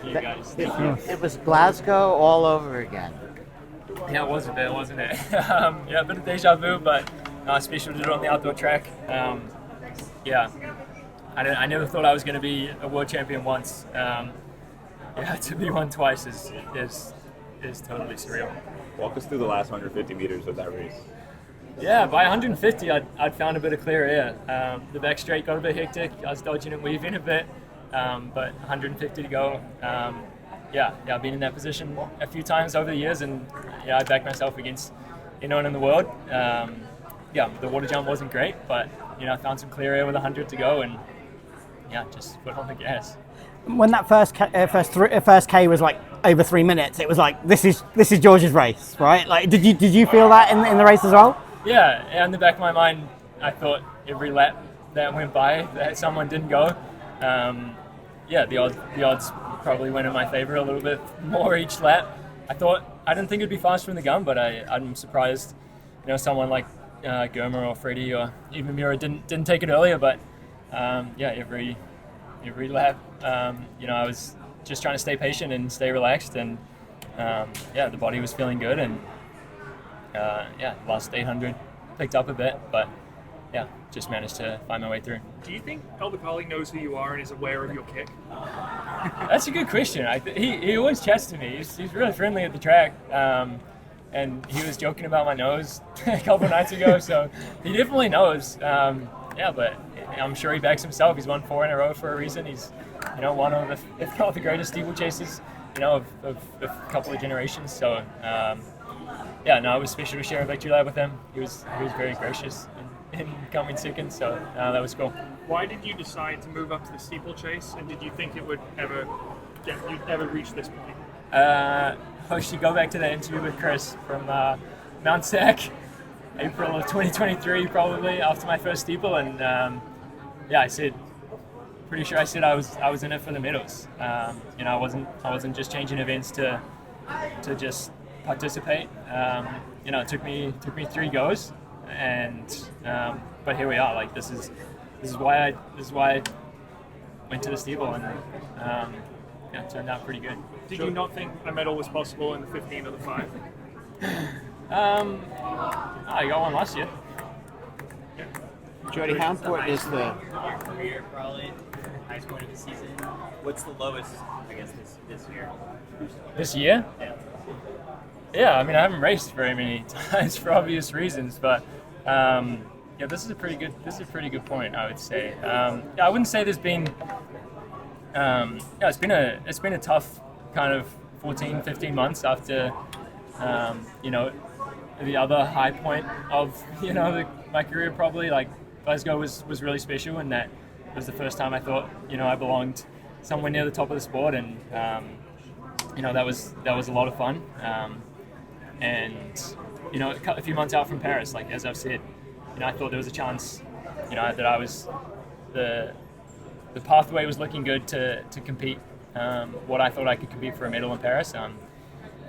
You guys. It was Glasgow all over again. Yeah, it was a bit, wasn't it? Yeah, a bit of deja vu, but special to do it on the outdoor track. Yeah, I never thought I was going to be a world champion once. Yeah, to be one twice is totally surreal. Walk us through the last 150 meters of that race. Yeah, by 150, I'd found a bit of clear air. The back straight got a bit hectic. I was dodging and weaving a bit, but 150 to go. Yeah, I've been in that position a few times over the years, and yeah, I backed myself against anyone in the world. Yeah, the water jump wasn't great, but I found some clear air with 100 to go, and yeah, just put on the gas. When that first K was like over 3 minutes, it was like this is George's race, right? Like, did you feel that in the race as well? Yeah, in the back of my mind, I thought every lap that went by that someone didn't go. Yeah, the odds probably went in my favor a little bit more each lap. I didn't think it'd be fast from the gun, but I'm surprised. Someone like Germer or Freddie or even Mira didn't take it earlier. But yeah, every lap, I was just trying to stay patient and stay relaxed, and yeah, the body was feeling good, and yeah, last 800 picked up a bit, but yeah, just managed to find my way through. Do you think Bakkali knows who you are and is aware of your kick? That's a good question. He always chats to me. He's really friendly at the track, and he was joking about my nose a couple of nights ago, so he definitely knows. Yeah, but I'm sure he backs himself. He's won 4 in a row for a reason. He's one of the, if not the greatest steeplechasers, of a couple of generations. So yeah, no, it was special to share a victory lap with him. He was very gracious in coming second, so that was cool. Why did you decide to move up to the steeplechase, and did you think it would you'd ever reach this point? I should go back to that interview with Chris from Mount Sac, April of 2023, probably after my first steeple, and yeah, pretty sure I said I was in it for the medals. I wasn't just changing events to just participate. It took me 3 goes, and but here we are. Like, this is why I went to the steeple, and yeah, it turned out pretty good. Did you not think a medal was possible in the 15 or the 5? I got one last year. Jody, how important is the Your career, probably highest point of the season. What's the lowest, I guess, this year? This year? Yeah. Yeah, I mean, I haven't raced very many times for obvious reasons, but yeah, this is a pretty good point, I would say. Yeah, I wouldn't say there's been yeah, it's been a tough kind of 14, 15 months after the other high point of my career, probably. Like, Glasgow was really special, and that was the first time I thought I belonged somewhere near the top of the sport, and that was a lot of fun. And a few months out from Paris, like, as I've said, I thought there was a chance that I was the pathway was looking good to compete what I thought I could compete for a medal in Paris,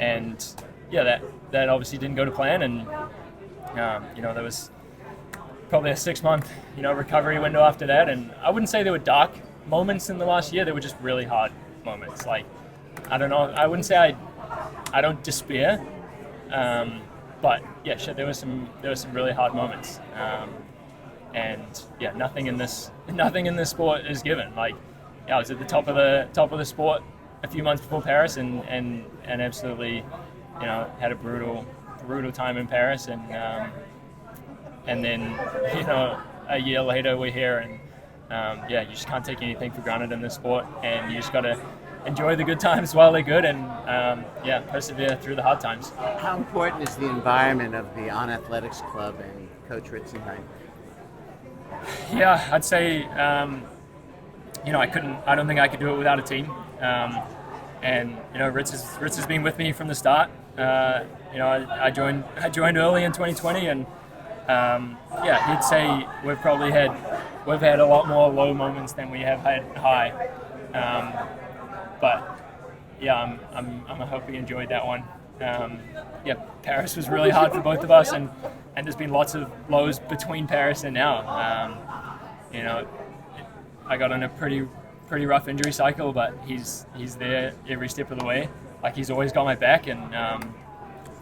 and yeah, that obviously didn't go to plan, and there was probably a 6-month recovery window after that, and I wouldn't say there were dark moments in the last year. They were just really hard moments. Like, I don't know, I wouldn't say I don't despair, but yeah, sure, there were some really hard moments, and yeah, nothing in this sport is given. Like, yeah, I was at the top of the sport a few months before Paris, and absolutely had a brutal time in Paris, and then a year later we're here, and yeah, you just can't take anything for granted in this sport, and you just got to enjoy the good times while they're good, and yeah, persevere through the hard times. How important is the environment of the On Athletics Club and Coach Ritzenheim? Yeah, I'd say I don't think I could do it without a team, and Ritz has been with me from the start. I joined early in 2020, and yeah, he'd say we've had a lot more low moments than we have had high. But yeah, I hope we enjoyed that one. Yeah, Paris was really hard for both of us, and there's been lots of lows between Paris and now. I got in a pretty pretty rough injury cycle, but he's there every step of the way. Like, he's always got my back, and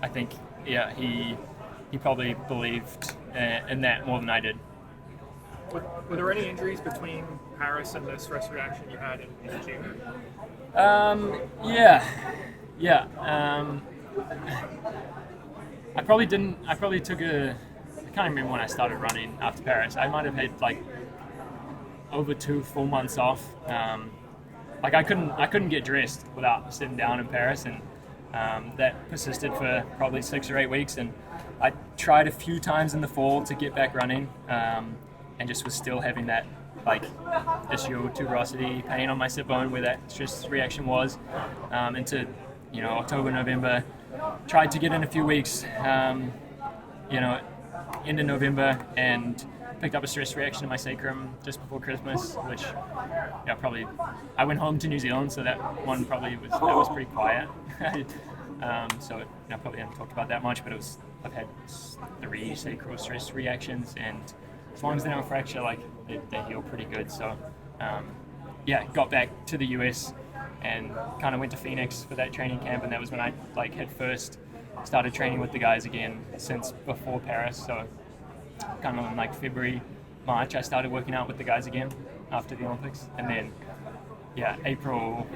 I think he probably believed in that more than I did. Were there any injuries between Paris and the stress reaction you had in June? Yeah. I probably took I can't remember when I started running after Paris. I might have had like over 2 full months off. Like, I couldn't get dressed without sitting down in Paris, and that persisted for probably 6 or 8 weeks. And I tried a few times in the fall to get back running, and just was still having that like ischial tuberosity pain on my sit bone where that stress reaction was. Into October, November, tried to get in a few weeks. End of November, and picked up a stress reaction in my sacrum just before Christmas, which probably I went home to New Zealand, so that one probably was pretty quiet. So I probably haven't talked about that much, but I've had 3 sacral stress reactions, and as long as they don't fracture, like they heal pretty good. So got back to the US and kind of went to Phoenix for that training camp, and that was when I had first started training with the guys again since before Paris. So kind of in February, March, I started working out with the guys again after the Olympics, and then April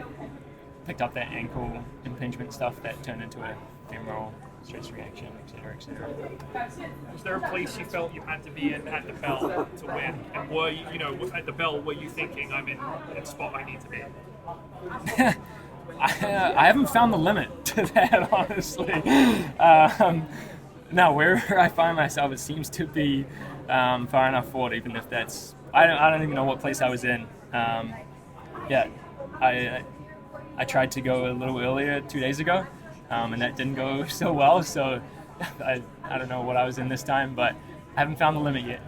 picked up that ankle impingement stuff that turned into a femoral stress reaction, etc. Was there a place you felt you had to be in at the bell to win? And were you, at the bell, were you thinking, I'm in the spot I need to be? I haven't found the limit to that, honestly. No, wherever I find myself, it seems to be far enough forward, even if that's... I don't even know what place I was in. I tried to go a little earlier 2 days ago, and that didn't go so well, so I don't know what I was in this time, but I haven't found the limit yet.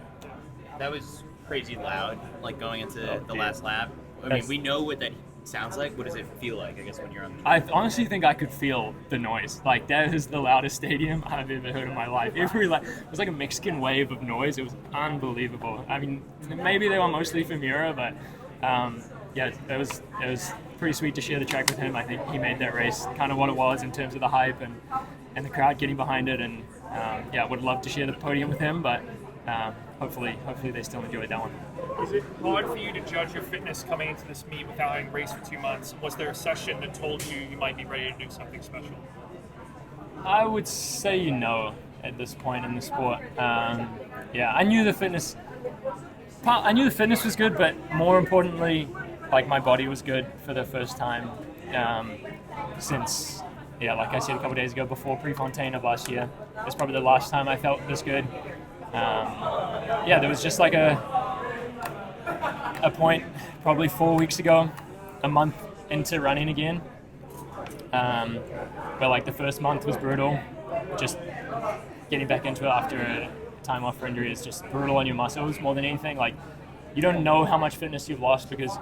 That was crazy loud, going into the last lap. I mean, we know what that sounds like. What does it feel like, I guess, when you're on the... I honestly think I could feel the noise. That is the loudest stadium I've ever heard in my life. It was like a Mexican wave of noise. It was unbelievable. I mean, maybe they were mostly for Mura, but it was pretty sweet to share the track with him. I think he made that race kind of what it was in terms of the hype and the crowd getting behind it. And would love to share the podium with him, but hopefully they still enjoyed that one. Is it hard for you to judge your fitness coming into this meet without having raced for 2 months? Was there a session that told you might be ready to do something special? I would say no at this point in the sport. I knew the fitness was good, but more importantly, my body was good for the first time since, like I said a couple of days ago, before Prefontaine of last year. It's probably the last time I felt this good. There was just a point probably 4 weeks ago, a month into running again, where the first month was brutal. Just getting back into it after a time off for injury is just brutal on your muscles more than anything. You don't know how much fitness you've lost because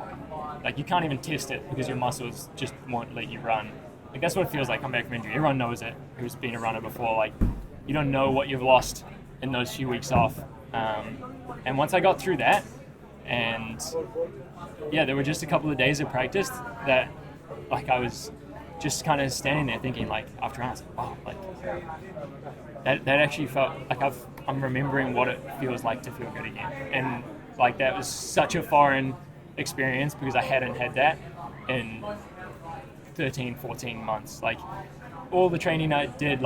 you can't even test it because your muscles just won't let you run. That's what it feels like coming back from injury. Everyone knows it who's been a runner before. You don't know what you've lost in those few weeks off. And once I got through that, and there were just a couple of days of practice that I was just kind of standing there thinking after I was wow, that actually felt I'm remembering what it feels like to feel good again. And that was such a foreign experience because I hadn't had that in 13, 14 months. All the training I did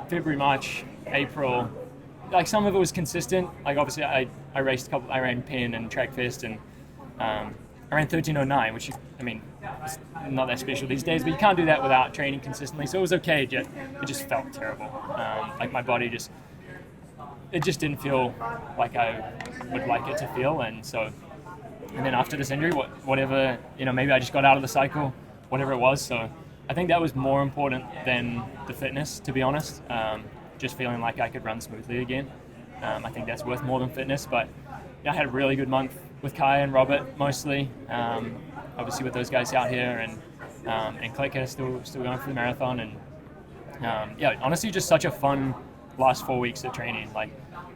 February, March, April, some of it was consistent. Obviously I raced I ran Penn and Track Fest, and I ran 13:09, which it's not that special these days, but you can't do that without training consistently. So it was okay. It just felt terrible. My body just didn't feel like I would like it to feel, and then after this injury, whatever, maybe I just got out of the cycle, whatever it was. So I think that was more important than the fitness, to be honest. Just feeling like I could run smoothly again. I think that's worth more than fitness, but I had a really good month with Kai and Robert mostly. Obviously with those guys out here, and Clicker still going for the marathon, and honestly just such a fun last 4 weeks of training. We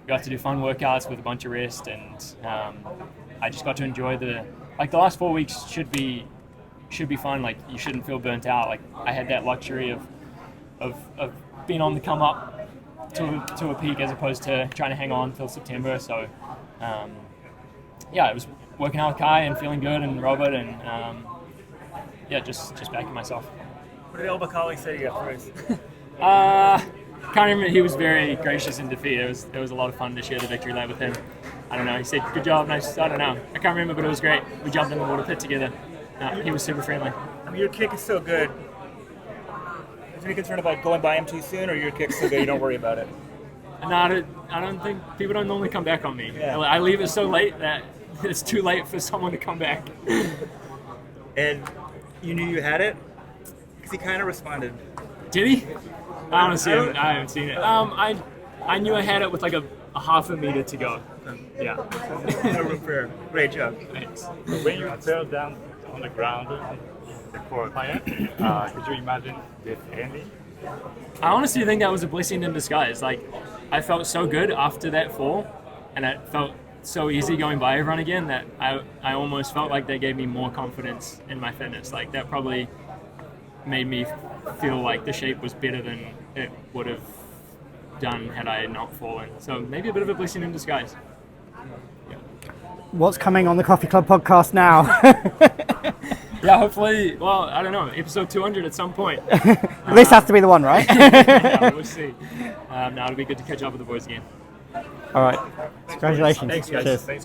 got to do fun workouts with a bunch of rest, and I just got to enjoy the like the last 4 weeks should be fun. Like you shouldn't feel burnt out. Like I had that luxury of being on the come up to a peak as opposed to trying to hang on till September. So I was working out with Kai and feeling good, and Robert, and just backing myself. What did El Bakkali say to you after the race? Can't remember. He was very gracious in defeat. It was a lot of fun to share the victory lap with him. I don't know. He said, "Good job, nice." I don't know. I can't remember, but it was great. We jumped in the water pit together. He was super friendly. I mean, your kick is so good. Is there any concern about going by him too soon, or your kick's so good you don't worry about it? No, I don't think people don't normally come back on me. Yeah. I leave it so late that it's too late for someone to come back. And you knew you had it? Because he kind of responded. Did he? I honestly haven't seen it. I knew I had it with like a half a meter to go. Yeah. No room for error. Great job. Thanks. When you fell down on the ground on the court, could you imagine this ending? I honestly think that was a blessing in disguise. Like, I felt so good after that fall, and it felt so easy going by everyone again that I almost felt like they gave me more confidence in my fitness. Like, that probably made me feel like the shape was better than it would have done had I not fallen. So maybe a bit of a blessing in disguise. What's coming on the Coffee Club podcast now? Yeah, hopefully, well, I don't know, episode 200 at some point. This has to be the one, right? Yeah, we'll see. Now it'll be good to catch up with the boys again. All right. Congratulations. Thanks, guys. Cheers. Thanks.